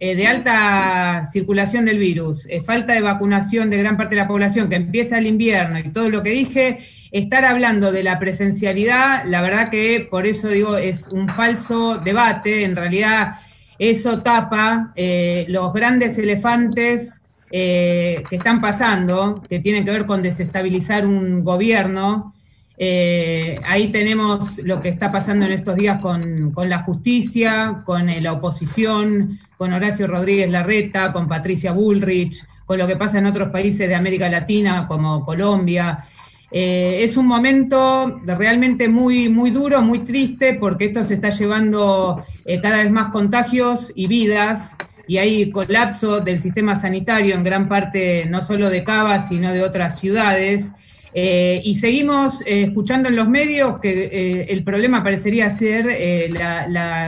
de alta circulación del virus, falta de vacunación de gran parte de la población, que empieza el invierno y todo lo que dije, estar hablando de la presencialidad, la verdad que por eso digo, es un falso debate. En realidad eso tapa los grandes elefantes que están pasando, que tienen que ver con desestabilizar un gobierno. Ahí tenemos lo que está pasando en estos días con la justicia, con la oposición, con Horacio Rodríguez Larreta, con Patricia Bullrich, con lo que pasa en otros países de América Latina como Colombia. Es un momento realmente muy, muy duro, muy triste, porque esto se está llevando cada vez más contagios y vidas, y hay colapso del sistema sanitario en gran parte, no solo de Cava, sino de otras ciudades. Y seguimos escuchando en los medios que el problema parecería ser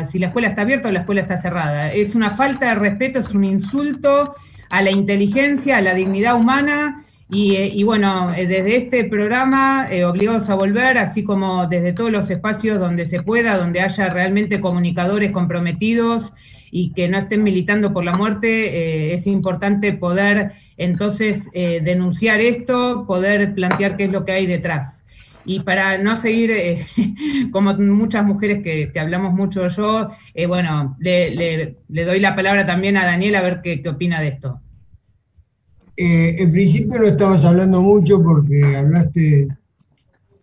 si la escuela está abierta o la escuela está cerrada. Es una falta de respeto, es un insulto a la inteligencia, a la dignidad humana. Y bueno, desde este programa, Obligados a Volver, así como desde todos los espacios donde se pueda, donde haya realmente comunicadores comprometidos y que no estén militando por la muerte, es importante poder entonces denunciar esto, poder plantear qué es lo que hay detrás. Y para no seguir, como muchas mujeres que hablamos mucho yo, bueno, le doy la palabra también a Daniel a ver qué opina de esto. En principio no estabas hablando mucho porque hablaste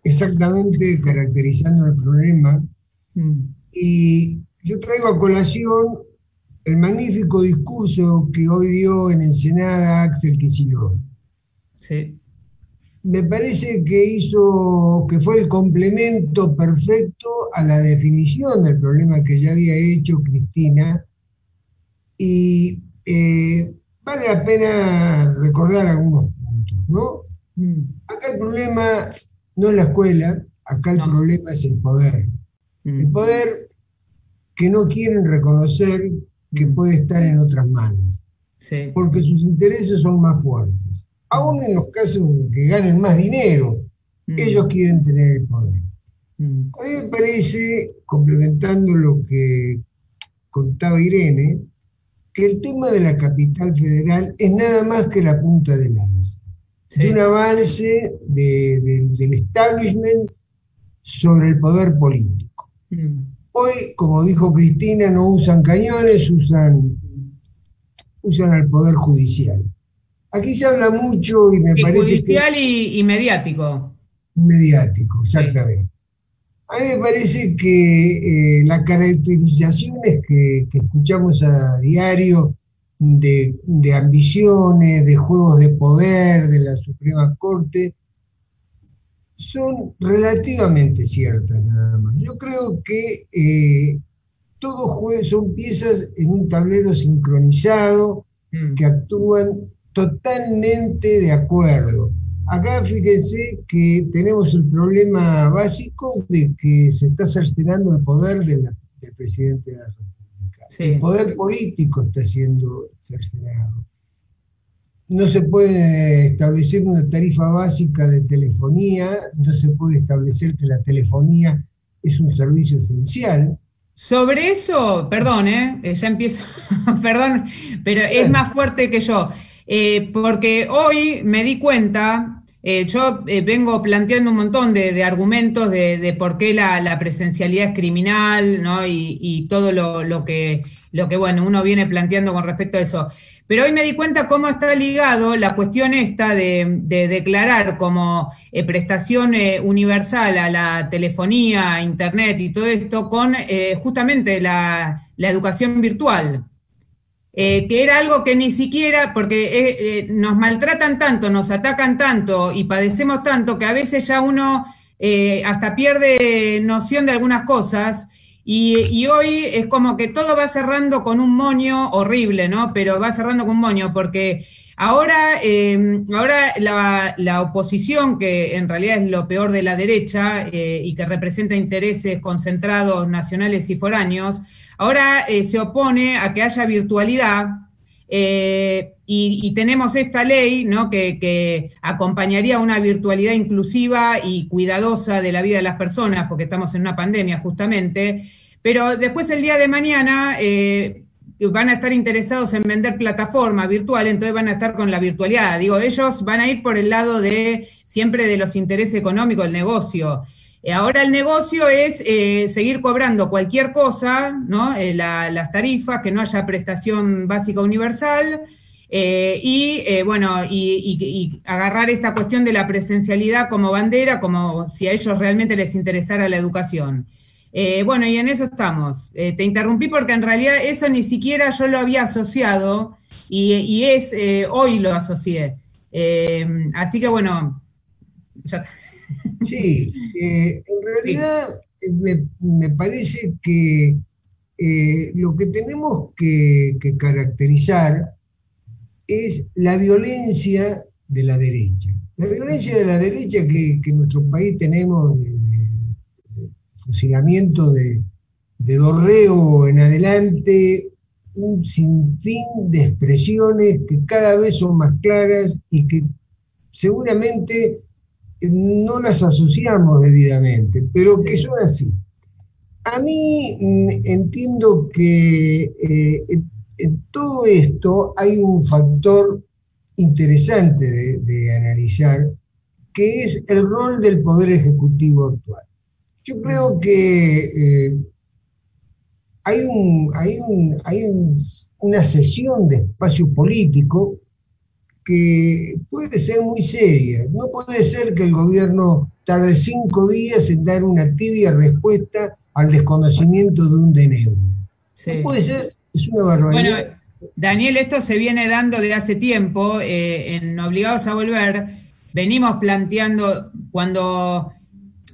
exactamente caracterizando el problema, y yo traigo a colación el magnífico discurso que hoy dio en Ensenada Axel Kicillof. Sí. Me parece que fue el complemento perfecto a la definición del problema que ya había hecho Cristina, y vale la pena recordar algunos puntos, ¿no? Acá el problema no es la escuela, acá el problema es el poder. El poder que no quieren reconocer que puede estar en otras manos, sí, porque sus intereses son más fuertes. Aún en los casos en que ganen más dinero, ellos quieren tener el poder. A mí me parece, complementando lo que contaba Irene, que el tema de la capital federal es nada más que la punta de lanza, sí, de un avance del establishment sobre el poder político. Hoy, como dijo Cristina, no usan cañones, usan al poder judicial. Aquí se habla mucho y me parece judicial y mediático. Mediático, exactamente. Sí. A mí me parece que las caracterizaciones que escuchamos a diario de ambiciones, de juegos de poder, de la Suprema Corte, son relativamente ciertas nada más. Yo creo que todos son piezas en un tablero sincronizado que actúan totalmente de acuerdo. Acá fíjense que tenemos el problema básico de que se está cercenando el poder del presidente de la República. Sí. El poder político está siendo cercenado. No se puede establecer una tarifa básica de telefonía, no se puede establecer que la telefonía es un servicio esencial. Sobre eso, perdón, ya empiezo, perdón, pero es más fuerte que yo, porque hoy me di cuenta, yo vengo planteando un montón de argumentos de por qué la presencialidad es criminal, ¿no? Y todo lo que bueno, uno viene planteando con respecto a eso. Pero hoy me di cuenta cómo está ligado la cuestión esta de declarar como prestación universal a la telefonía, a internet y todo esto con justamente la educación virtual. Que era algo que ni siquiera, porque nos maltratan tanto, nos atacan tanto y padecemos tanto que a veces ya uno hasta pierde noción de algunas cosas. Y hoy es como que todo va cerrando con un moño horrible, ¿no? Pero va cerrando con un moño, porque ahora la oposición, que en realidad es lo peor de la derecha y que representa intereses concentrados nacionales y foráneos, ahora se opone a que haya virtualidad. Y tenemos esta ley, ¿no? que acompañaría una virtualidad inclusiva y cuidadosa de la vida de las personas, porque estamos en una pandemia justamente, pero después el día de mañana van a estar interesados en vender plataforma virtual, entonces van a estar con la virtualidad. Digo, ellos van a ir por el lado de siempre de los intereses económicos del negocio. Ahora el negocio es seguir cobrando cualquier cosa, ¿no? Las tarifas, que no haya prestación básica universal, y agarrar esta cuestión de la presencialidad como bandera, como si a ellos realmente les interesara la educación. Bueno, y en eso estamos. Te interrumpí porque en realidad eso ni siquiera yo lo había asociado y hoy lo asocié. Así que bueno, ya. Sí, en realidad me parece que lo que tenemos que caracterizar es la violencia de la derecha. La violencia de la derecha que en nuestro país tenemos de fusilamiento de Dorrego en adelante, un sinfín de expresiones que cada vez son más claras y que seguramente no las asociamos debidamente, pero que son así. A mí entiendo que en todo esto hay un factor interesante de analizar, que es el rol del Poder Ejecutivo actual. Yo creo que hay una cesión de espacio político que puede ser muy seria. No puede ser que el gobierno tarde 5 días en dar una tibia respuesta al desconocimiento de un DNU. Sí. No puede ser, es una barbaridad. Bueno, Daniel, esto se viene dando de hace tiempo, en Obligados a Volver, venimos planteando cuando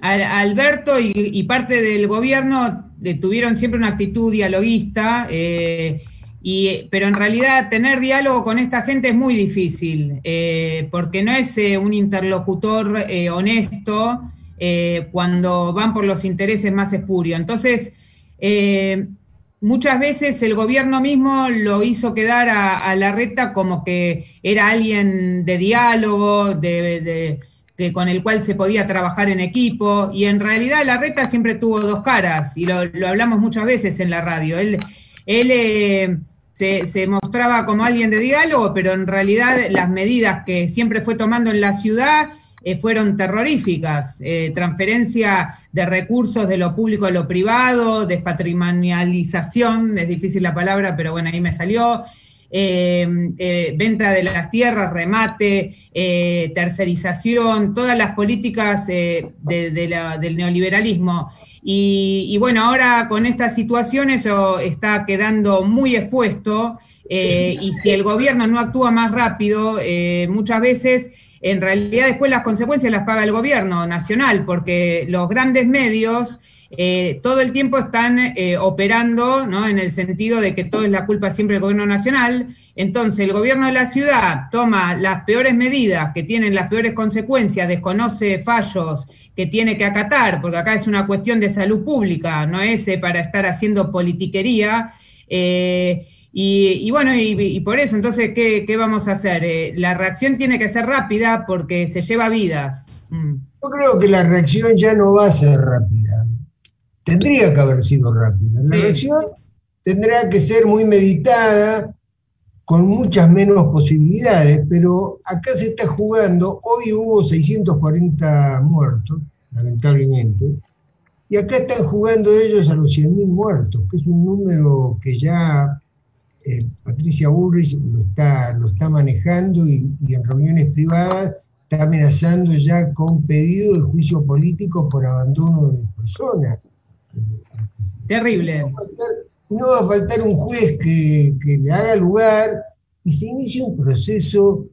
Alberto y parte del gobierno tuvieron siempre una actitud dialoguista, pero en realidad tener diálogo con esta gente es muy difícil, porque no es un interlocutor honesto cuando van por los intereses más espurios. Entonces, muchas veces el gobierno mismo lo hizo quedar a Larreta como que era alguien de diálogo, que con el cual se podía trabajar en equipo, y en realidad Larreta siempre tuvo dos caras, y lo hablamos muchas veces en la radio. Él se mostraba como alguien de diálogo, pero en realidad las medidas que siempre fue tomando en la ciudad fueron terroríficas. Transferencia de recursos de lo público a lo privado, despatrimonialización, es difícil la palabra, pero bueno, ahí me salió. Venta de las tierras, remate, tercerización, todas las políticas del neoliberalismo. Y bueno, ahora con esta situación eso está quedando muy expuesto, y si el gobierno no actúa más rápido, muchas veces en realidad después las consecuencias las paga el gobierno nacional, porque los grandes medios todo el tiempo están operando, ¿no?, en el sentido de que todo es la culpa siempre del gobierno nacional. Entonces el gobierno de la ciudad toma las peores medidas que tienen las peores consecuencias, desconoce fallos que tiene que acatar, porque acá es una cuestión de salud pública, no es para estar haciendo politiquería, y bueno, y por eso, entonces, ¿qué vamos a hacer? La reacción tiene que ser rápida porque se lleva vidas. Yo creo que la reacción ya no va a ser rápida. Tendría que haber sido rápida. La reacción tendrá que ser muy meditada, con muchas menos posibilidades, pero acá se está jugando. Hoy hubo 640 muertos, lamentablemente, y acá están jugando ellos a los 100.000 muertos, que es un número que ya Patricia Bullrich lo está manejando y en reuniones privadas está amenazando ya con pedido de juicio político por abandono de personas. Terrible. No va a faltar un juez que le haga lugar y se inicie un proceso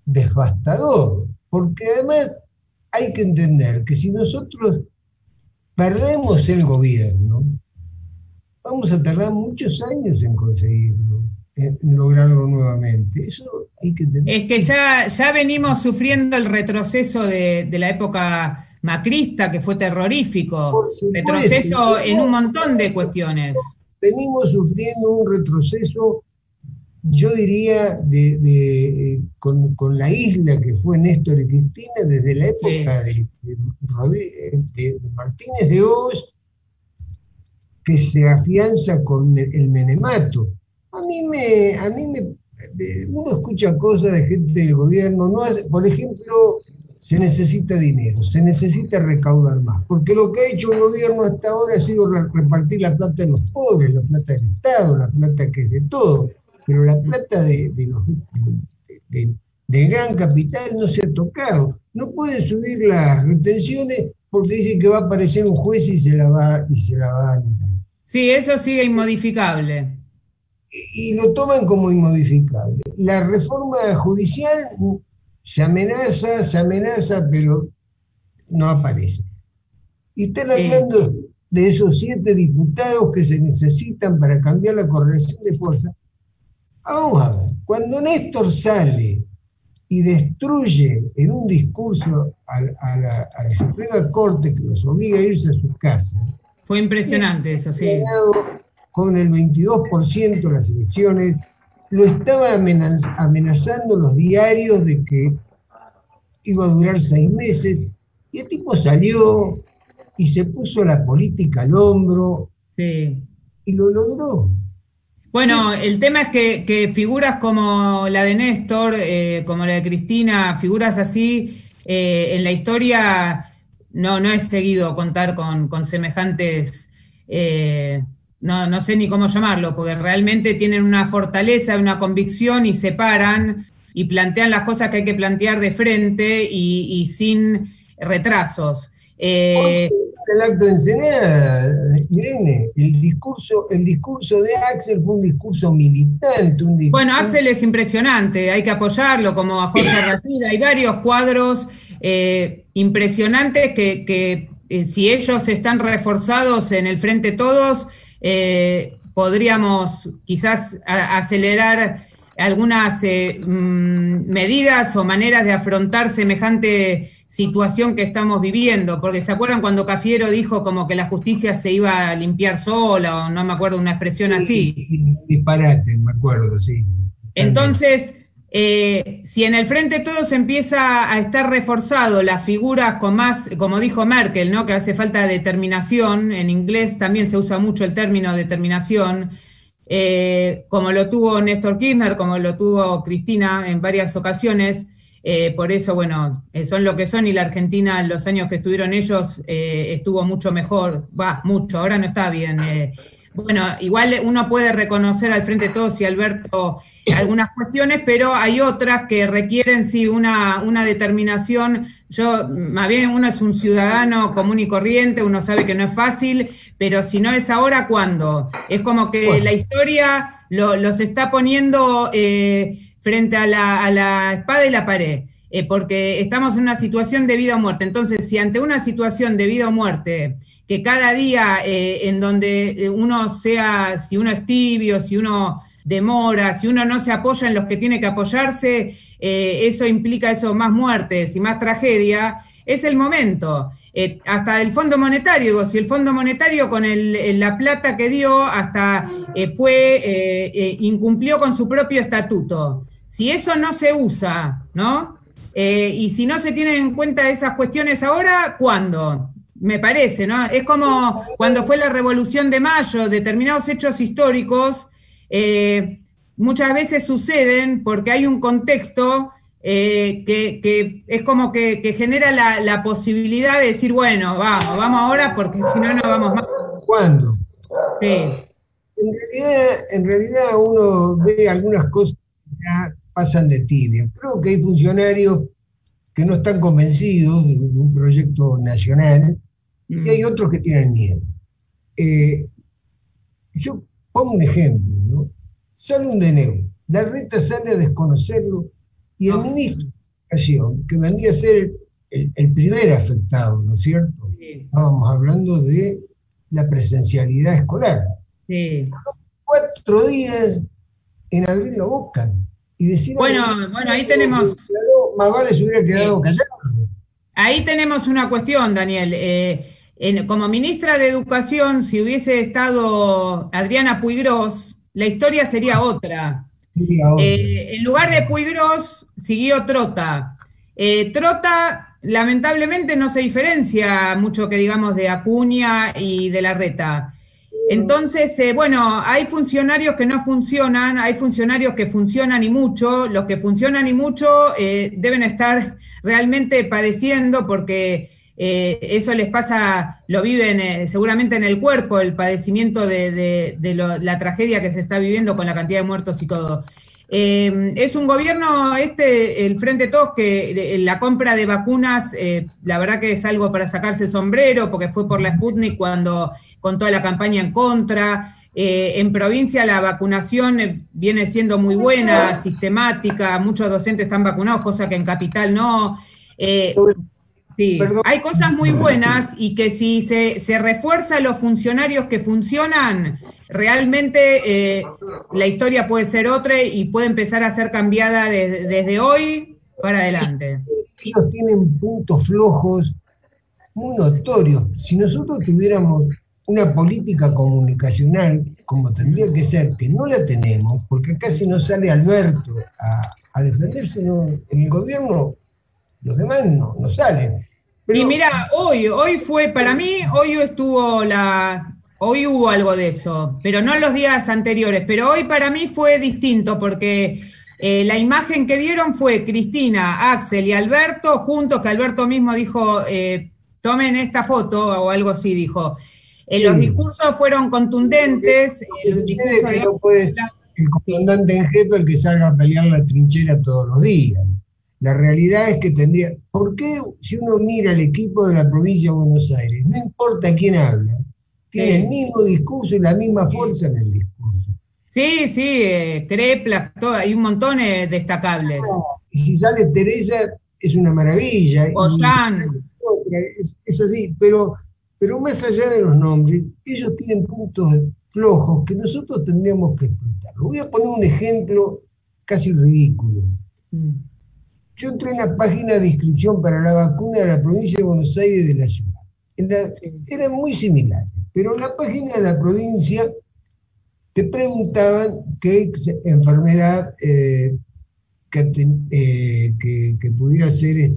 devastador, porque además hay que entender que si nosotros perdemos el gobierno, vamos a tardar muchos años en conseguirlo, en lograrlo nuevamente. Eso hay que entender. Es que ya venimos sufriendo el retroceso de la época macrista, que fue terrorífico. Retroceso en un montón de cuestiones. Venimos sufriendo un retroceso, yo diría, con la isla que fue Néstor y Cristina, desde la época de Martínez de Hoz, que se afianza con el menemato. uno escucha cosas de gente del gobierno, por ejemplo, se necesita dinero, se necesita recaudar más, porque lo que ha hecho el gobierno hasta ahora ha sido repartir la plata de los pobres, la plata del Estado, la plata que es de todo, pero la plata del gran capital no se ha tocado. No pueden subir las retenciones porque dicen que va a aparecer un juez y se la va a anular. Sí, eso sigue inmodificable. Y lo toman como inmodificable. La reforma judicial se amenaza, pero no aparece. Y están hablando de esos 7 diputados que se necesitan para cambiar la correlación de fuerza. Vamos a ver, cuando Néstor sale y destruye en un discurso a la Suprema Corte que los obliga a irse a sus casas. Fue impresionante eso, sí. Con el 22% de las elecciones, lo estaba amenazando los diarios de que iba a durar 6 meses, y el tipo salió y se puso la política al hombro, y lo logró. Bueno, el tema es que figuras como la de Néstor, como la de Cristina, figuras así, en la historia no es seguido contar con semejantes, no sé ni cómo llamarlo, porque realmente tienen una fortaleza, una convicción y se paran y plantean las cosas que hay que plantear de frente y sin retrasos. El acto de Ensenada, Irene, el discurso de Axel fue un discurso militante. Bueno, Axel es impresionante, hay que apoyarlo, como a Jorge Racida. Hay varios cuadros impresionantes que si ellos están reforzados en el frente todos, podríamos quizás acelerar algunas medidas o maneras de afrontar semejante situación que estamos viviendo, porque ¿se acuerdan cuando Cafiero dijo como que la justicia se iba a limpiar sola, o no me acuerdo, una expresión así? Disparate, me acuerdo, sí. Entonces, si en el frente todos empieza a estar reforzado las figuras con más, como dijo Merkel, ¿no?, que hace falta determinación, en inglés también se usa mucho el término determinación, como lo tuvo Néstor Kirchner, como lo tuvo Cristina en varias ocasiones. Por eso, bueno, son lo que son, y la Argentina en los años que estuvieron ellos estuvo mucho mejor, mucho, ahora no está bien. Bueno, igual uno puede reconocer al frente de todos y Alberto algunas cuestiones, pero hay otras que requieren, sí, una determinación. Más bien, uno es un ciudadano común y corriente, uno sabe que no es fácil, pero si no es ahora, ¿cuándo? Es como que la historia los está poniendo frente a la espada y la pared, porque estamos en una situación de vida o muerte. Entonces, si ante una situación de vida o muerte, que cada día en donde si uno es tibio, si uno demora, si uno no se apoya en los que tiene que apoyarse, eso implica más muertes y más tragedia, es el momento. Hasta el Fondo Monetario, si el Fondo Monetario con la plata que dio hasta incumplió con su propio estatuto. Si eso no se usa, ¿no? Y si no se tienen en cuenta esas cuestiones ahora, ¿cuándo? Me parece, ¿no? Es como cuando fue la Revolución de Mayo, determinados hechos históricos muchas veces suceden porque hay un contexto que es como que genera la posibilidad de decir, bueno, vamos ahora porque si no, no vamos más. ¿Cuándo? Sí. En realidad uno ve algunas cosas que ya pasan de tibia. Creo que hay funcionarios que no están convencidos de un proyecto nacional y hay otros que tienen miedo. Yo pongo un ejemplo, ¿no? Sale un DNU, la reta sale a desconocerlo y el ministro de Educación, que vendría a ser el primer afectado, ¿no es cierto? Sí. Estábamos hablando de la presencialidad escolar. Sí. 4 días en abrir la boca y decir... Bueno, ahí tenemos... Más vale se hubiera quedado callado. Ahí tenemos una cuestión, Daniel. Como ministra de Educación, si hubiese estado Adriana Puigros, la historia sería otra. En lugar de Puigros, siguió Trota. Trota, lamentablemente, no se diferencia mucho, que digamos, de Acuña y de Larreta. Entonces, bueno, hay funcionarios que no funcionan, hay funcionarios que funcionan y mucho. Los que funcionan y mucho deben estar realmente padeciendo porque eso les pasa, lo viven seguramente en el cuerpo, el padecimiento de la tragedia que se está viviendo con la cantidad de muertos y todo. Es un gobierno, el Frente de Todos, que la compra de vacunas, la verdad que es algo para sacarse el sombrero, porque fue por la Sputnik cuando, con toda la campaña en contra. En provincia la vacunación viene siendo muy buena, sistemática, muchos docentes están vacunados, cosa que en capital no. Sí, Perdón. hay cosas muy buenas y que si se refuerza a los funcionarios que funcionan, realmente la historia puede ser otra y puede empezar a ser cambiada desde hoy para adelante. Ellos tienen puntos flojos muy notorios. Si nosotros tuviéramos una política comunicacional, como tendría que ser, que no la tenemos, porque casi no sale Alberto a defenderse, ¿no? En el gobierno los demás no salen. Pero, y mira, hoy fue, para mí, hoy hubo algo de eso, pero no los días anteriores, pero hoy para mí fue distinto porque la imagen que dieron fue Cristina, Axel y Alberto juntos, que Alberto mismo dijo, tomen esta foto o algo así, dijo. Los discursos fueron contundentes. El discurso de... no puede ser el comandante en jefe el que salga a pelear la trinchera todos los días. La realidad es que tendría... ¿Por qué si uno mira el equipo de la provincia de Buenos Aires, no importa quién habla, tiene el mismo discurso y la misma fuerza en el discurso? Sí, Crepla, hay un montón destacables. Y si sale Teresa, es una maravilla. Ollán. Es así, pero más allá de los nombres, ellos tienen puntos flojos que nosotros tendríamos que explotar. Voy a poner un ejemplo casi ridículo. Yo entré en la página de inscripción para la vacuna de la provincia de Buenos Aires y de la ciudad. Eran muy similares, pero en la página de la provincia te preguntaban qué enfermedad que pudiera ser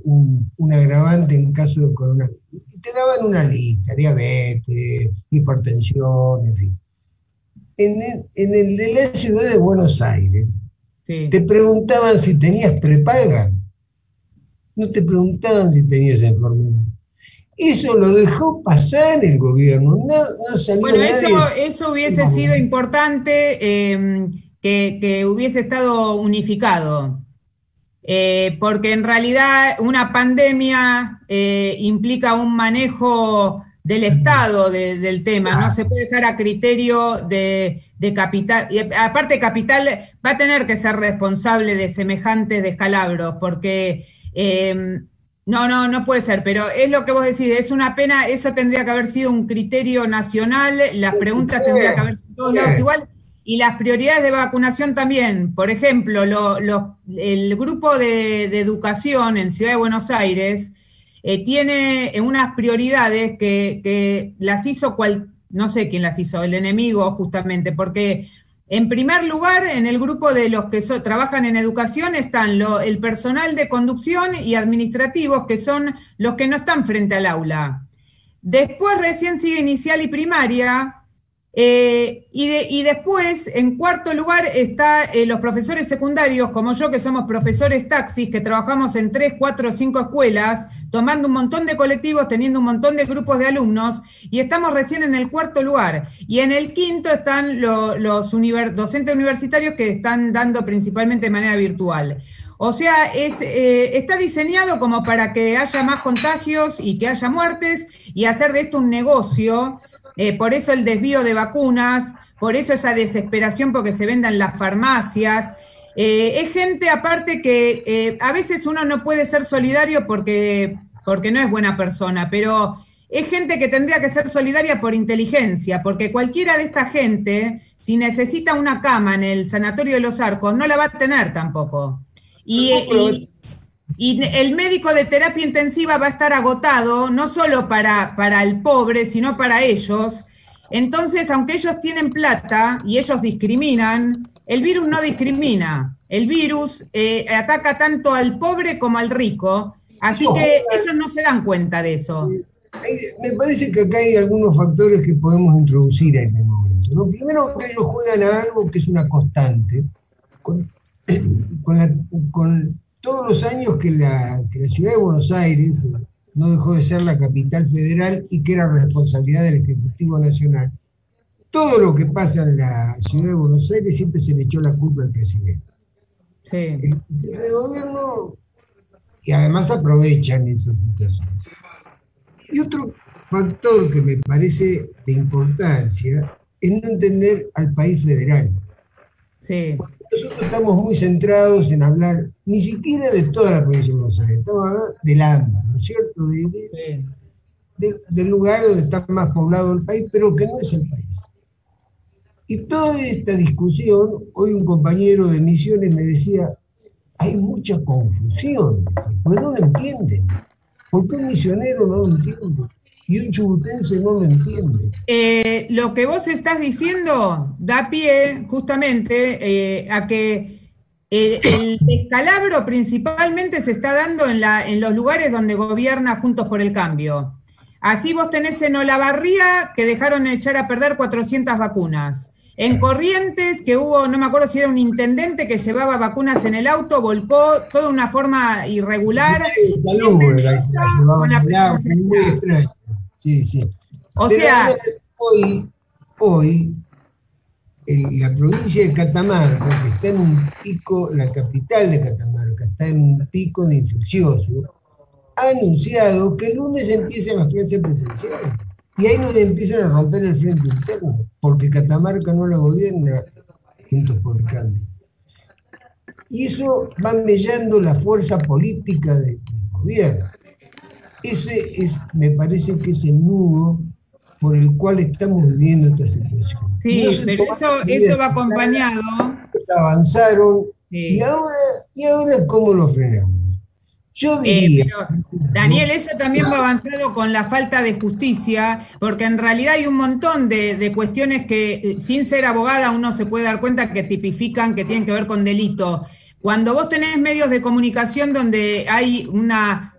un agravante en caso de coronavirus. Y te daban una lista: diabetes, hipertensión, en fin. En el de la ciudad de Buenos Aires, te preguntaban si tenías prepaga, no te preguntaban si tenías enfermedad. Eso lo dejó pasar el gobierno, no salió bueno, nadie. eso hubiese sido importante, que hubiese estado unificado, porque en realidad una pandemia implica un manejo del Estado del tema, no se puede dejar a criterio de Capital, y aparte Capital va a tener que ser responsable de semejantes descalabros, porque no puede ser, pero es lo que vos decís, es una pena, eso tendría que haber sido un criterio nacional, las preguntas tendrían que haber sido en todos lados igual, y las prioridades de vacunación también. Por ejemplo, el grupo de educación en Ciudad de Buenos Aires tiene unas prioridades que las hizo no sé quién las hizo, el enemigo justamente, porque en primer lugar, en el grupo de los que trabajan en educación están el personal de conducción y administrativos, que son los que no están frente al aula. Después recién sigue inicial y primaria, y después, en cuarto lugar, está los profesores secundarios, como yo, que somos profesores taxis, que trabajamos en 3, 4, 5 escuelas, tomando un montón de colectivos, teniendo un montón de grupos de alumnos, y estamos recién en el cuarto lugar. Y en el quinto están los docentes universitarios, que están dando principalmente de manera virtual. O sea, está diseñado como para que haya más contagios y que haya muertes, y hacer de esto un negocio. Por eso el desvío de vacunas, por eso esa desesperación porque se vendan las farmacias. Es gente aparte que a veces uno no puede ser solidario porque no es buena persona, pero es gente que tendría que ser solidaria por inteligencia, porque cualquiera de esta gente, si necesita una cama en el Sanatorio de los Arcos, no la va a tener tampoco. Y el médico de terapia intensiva va a estar agotado, no solo para el pobre, sino para ellos. Entonces, aunque ellos tienen plata y ellos discriminan, el virus no discrimina. El virus ataca tanto al pobre como al rico, así que ellos no se dan cuenta de eso. Me parece que acá hay algunos factores que podemos introducir a este momento, ¿no? Primero, que ellos juegan a algo que es una constante, con, con, con todos los años que la ciudad de Buenos Aires no dejó de ser la capital federal y que era responsabilidad del Ejecutivo Nacional. Todo lo que pasa en la ciudad de Buenos Aires siempre se le echó la culpa al presidente. Sí. El gobierno, y además aprovechan esa situación. Y otro factor que me parece de importancia es no entender al país federal. Sí. Nosotros estamos muy centrados en hablar ni siquiera de toda la provincia de Buenos Aires, estamos hablando del AMBA, ¿no es cierto? Del lugar donde está más poblado el país, pero que no es el país. Y toda esta discusión, hoy un compañero de Misiones me decía, hay mucha confusión, pues no lo entienden. ¿Por qué un misionero no lo entiende? Y un chubutense no lo entiende. Lo que vos estás diciendo da pie justamente a que el descalabro principalmente se está dando en los lugares donde gobierna Juntos por el Cambio. Así vos tenés en Olavarría que dejaron echar a perder 400 vacunas. En Corrientes, que hubo, no me acuerdo si era un intendente que llevaba vacunas en el auto, volcó toda una forma irregular. Muy extraño. Sí, sí. O sea, hoy la provincia de Catamarca, que está en un pico, la capital de Catamarca, está en un pico de infecciosos, ha anunciado que el lunes empiezan las clases presenciales. Y ahí donde empiezan a romper el frente interno, porque Catamarca no la gobierna Juntos por el Cambio. Y eso va mellando la fuerza política del gobierno. Ese es, me parece que es el nudo por el cual estamos viviendo esta situación. Sí, no pero eso va acompañado. Avanzaron, sí. y ahora ¿cómo lo frenamos? Yo diría... Daniel, eso también va avanzado con la falta de justicia, porque en realidad hay un montón de cuestiones que, sin ser abogada, uno se puede dar cuenta que tipifican, que tienen que ver con delito. Cuando vos tenés medios de comunicación donde hay una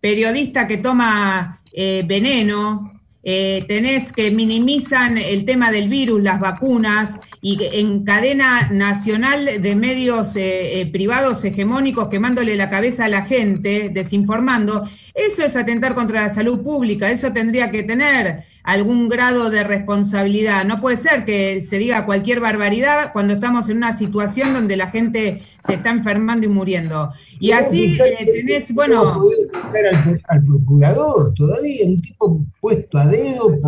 periodista que toma veneno, tenés que minimizan el tema del virus, las vacunas, y en cadena nacional de medios privados hegemónicos quemándole la cabeza a la gente, desinformando, eso es atentar contra la salud pública, eso tendría que tener algún grado de responsabilidad. No puede ser que se diga cualquier barbaridad cuando estamos en una situación donde la gente se está enfermando y muriendo. Y así tenés, bueno... Al procurador todavía, un tipo puesto a dedo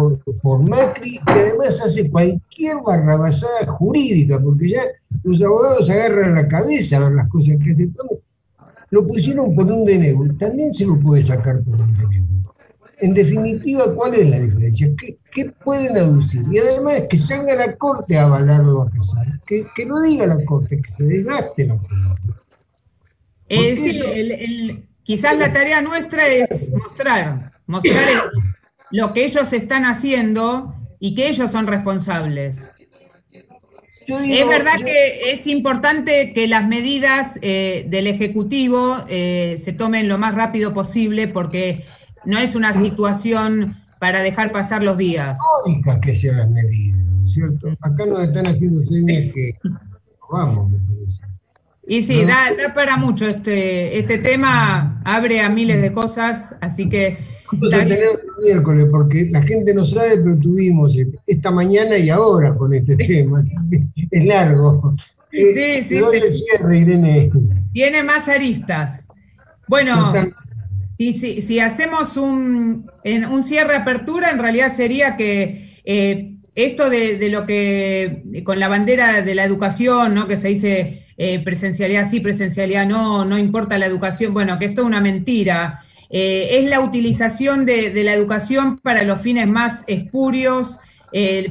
por Macri, que además hace cualquier barrabasada jurídica, porque ya los abogados agarran la cabeza a ver las cosas que hacen. Lo pusieron por un DNU, también se lo puede sacar por un DNU. En definitiva, ¿cuál es la diferencia? ¿Qué pueden aducir? Y además que salga la Corte a avalarlo a pesar, que lo diga la Corte, que se desgaste la Corte. Sí, quizás la tarea nuestra es mostrar lo que ellos están haciendo y que ellos son responsables. Es verdad que es importante que las medidas del Ejecutivo se tomen lo más rápido posible porque no es una situación para dejar pasar los días. Lógicas que sean las medidas, ¿no es cierto? Acá nos están haciendo señas que vamos, me parece. Y sí, da para mucho este tema, abre a miles de cosas, así que... Vamos a tener otro miércoles, porque la gente no sabe, pero tuvimos esta mañana y ahora con este tema, así que es largo. Sí, doy el cierre, Irene. Tiene más aristas. Bueno, si hacemos un cierre-apertura, en realidad sería que esto de lo que, con la bandera de la educación, ¿no? Que se dice... presencialidad sí, presencialidad no importa la educación, bueno, que esto es una mentira. Es la utilización de la educación para los fines más espurios,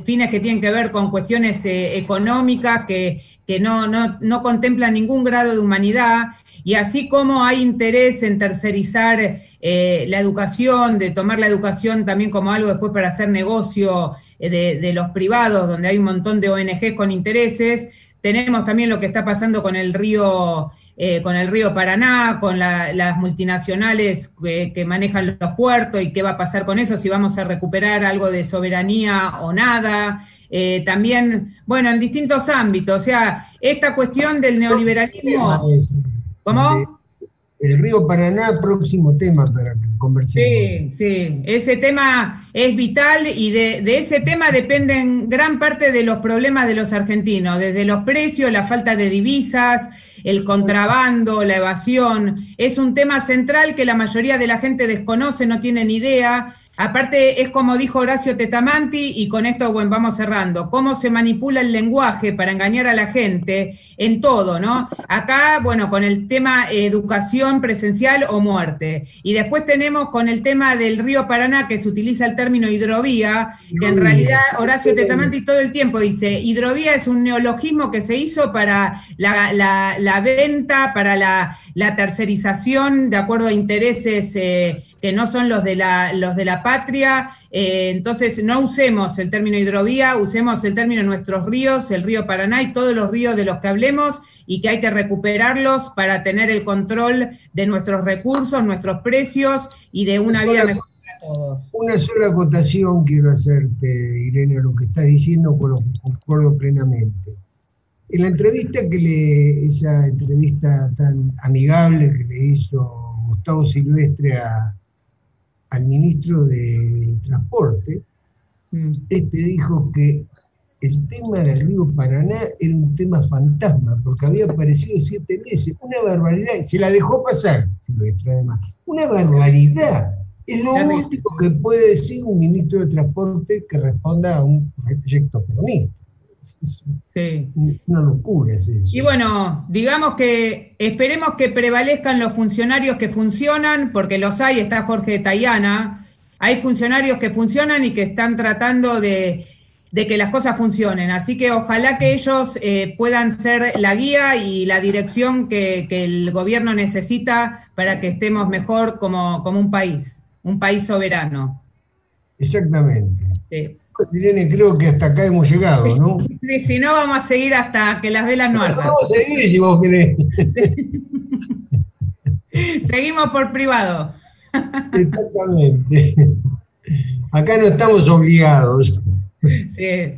fines que tienen que ver con cuestiones económicas que no contemplan ningún grado de humanidad, y así como hay interés en tercerizar la educación, de tomar la educación también como algo después para hacer negocio de los privados, donde hay un montón de ONGs con intereses. Tenemos también lo que está pasando con el río con el río Paraná, con las multinacionales que manejan los puertos y qué va a pasar con eso, si vamos a recuperar algo de soberanía o nada. También, bueno, en distintos ámbitos, o sea, esta cuestión del neoliberalismo... ¿Cómo? El río Paraná, próximo tema para que conversemos. Sí, sí, ese tema es vital y de ese tema dependen gran parte de los problemas de los argentinos, desde los precios, la falta de divisas, el contrabando, la evasión. Es un tema central que la mayoría de la gente desconoce, no tiene ni idea. Aparte, es como dijo Horacio Tetamanti, y con esto, bueno, vamos cerrando, cómo se manipula el lenguaje para engañar a la gente en todo, ¿no? Acá, bueno, con el tema educación presencial o muerte. Y después tenemos con el tema del río Paraná, que se utiliza el término hidrovía, que en realidad Horacio Tetamanti todo el tiempo dice, hidrovía es un neologismo que se hizo para la venta, para la tercerización, de acuerdo a intereses que no son los de la patria, entonces no usemos el término hidrovía, usemos el término nuestros ríos, el río Paraná y todos los ríos de los que hablemos, y que hay que recuperarlos para tener el control de nuestros recursos, nuestros precios y de una vida mejor para todos. Una sola acotación quiero hacerte, Irene, a lo que estás diciendo, con lo que concuerdo plenamente. En la entrevista esa entrevista tan amigable que le hizo Gustavo Silvestre al ministro de Transporte, dijo que el tema del río Paraná era un tema fantasma, porque había aparecido 7 meses, una barbaridad, y se la dejó pasar, Silvestre además, una barbaridad. Es lo último que puede decir un ministro de Transporte que responda a un proyecto peronista. Es una locura es eso. Y bueno, digamos que esperemos que prevalezcan los funcionarios que funcionan, porque los hay, está Jorge Tayana, hay funcionarios que funcionan y que están tratando de que las cosas funcionen, así que ojalá que ellos puedan ser la guía y la dirección que el gobierno necesita para que estemos mejor como un país soberano. Exactamente. Sí. Irene, creo que hasta acá hemos llegado, ¿no? Sí, si no vamos a seguir hasta que las velas no ardan. Vamos a seguir si vos querés. Seguimos por privado. Exactamente. Acá no estamos obligados. Sí.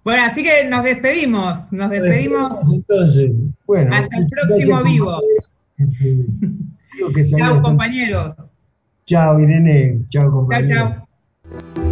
Bueno, así que nos despedimos. Nos despedimos. Entonces, bueno. Hasta el próximo vivo. Chao, compañeros. Chao, Irene. Chao, compañeros. Chao, chao.